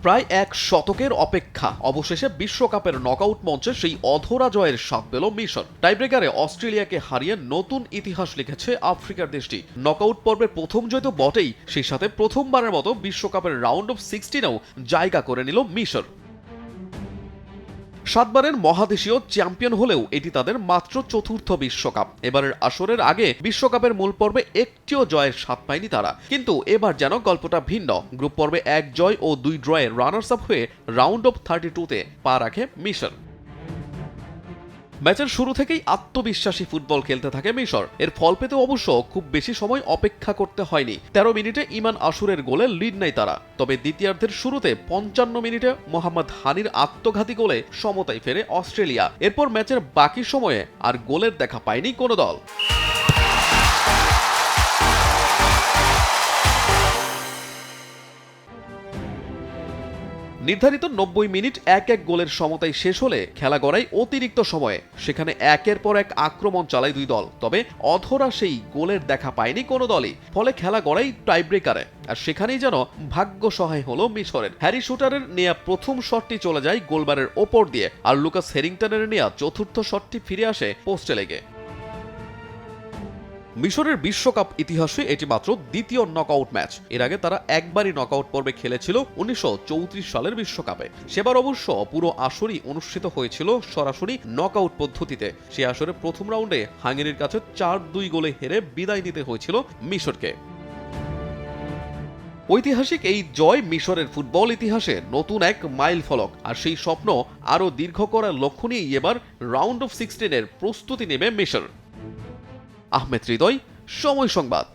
প্রায় এক শতকের অপেক্ষা অবশেষে বিশ্বকাপের নকআউট মঞ্চে সেই অধরা জয়ের স্বাদ পেল মিশর। টাইব্রেকারে অস্ট্রেলিয়াকে হারিয়ে নতুন ইতিহাস লিখেছে আফ্রিকার দেশটি। নকআউট পর্বের প্রথম জয় তো বটেই, সেই সাথে প্রথমবারের মতো বিশ্বকাপের রাউন্ড অফ 16-এও জায়গা করে নিল মিশর। 7 বারের মহাদেশীয় চ্যাম্পিয়ন হলেও এটি তাদের মাত্র চতুর্থ বিশ্বকাপ। এবারের আসরের আগে বিশ্বকাপের মূল পর্বে একটিও জয়ের স্বাদ পায়নি তারা। কিন্তু এবার যেন গল্পটা ভিন্ন। গ্রুপ পর্বে 1 জয় ও 2 ড্রয়ে রানার্স আপ হয়ে রাউন্ড অফ 32-তে পা রাখে মিশর। ম্যাচের শুরু থেকেই আত্মবিশ্বাসী ফুটবল খেলতে থাকে মিশর। এর ফল পেতে অবশ্য খুব বেশি সময় অপেক্ষা করতে হয়নি। 13 মিনিটে ইমান আশুরের গোলে লিড নেয় তারা। তবে দ্বিতীয়ার্ধের শুরুতে 55 মিনিটে মোহাম্মদ হানির আত্মঘাতী গোলে সমতায় ফেরে অস্ট্রেলিয়া। এরপর ম্যাচের বাকি সময়ে আর গোলের দেখা পায়নি কোনো দল। নির্ধারিত 90 মিনিট 1-1 গোলের সমতায় শেষ হলে খেলা গড়ায় অতিরিক্ত সময়ে। সেখানে একের পর এক আক্রমণ চালায় দুই দল, তবে অধরা সেই গোলের দেখা পায়নি কোনো দলই। ফলে খেলা গড়ায় টাইব্রেকারে। আর সেখানেই যেন ভাগ্য সহায় হলো মিশরের। হ্যারি শুটারের নেয়া প্রথম শটটি চলে যায় গোলবারের ওপর দিয়ে, আর লুকাস হেরিংটনের নেয়া চতুর্থ শটটি ফিরে আসে পোস্টে লেগে। মিশরের বিশ্বকাপ ইতিহাসে এটি মাত্র দ্বিতীয় নকআউট ম্যাচ। এর আগে তারা একবারই নকআউট পর্বে খেলেছিল 1934 সালের বিশ্বকাপে। সেবার অবশ্য পুরো আসরই অনুষ্ঠিত হয়েছিল সরাসরি নকআউট পদ্ধতিতে। সে আসরে প্রথম রাউন্ডে হাঙ্গেরির কাছে 4-2 গোলে হেরে বিদায় নিতে হয়েছিল মিশরকে। ঐতিহাসিক এই জয় মিশরের ফুটবল ইতিহাসে নতুন এক মাইল ফলক। আর সেই স্বপ্ন আরও দীর্ঘ করার লক্ষ্য নিয়েই এবার রাউন্ড অফ 16-এর প্রস্তুতি নেবে মিশর। আহমেদ হৃদয়, সময় সংবাদ।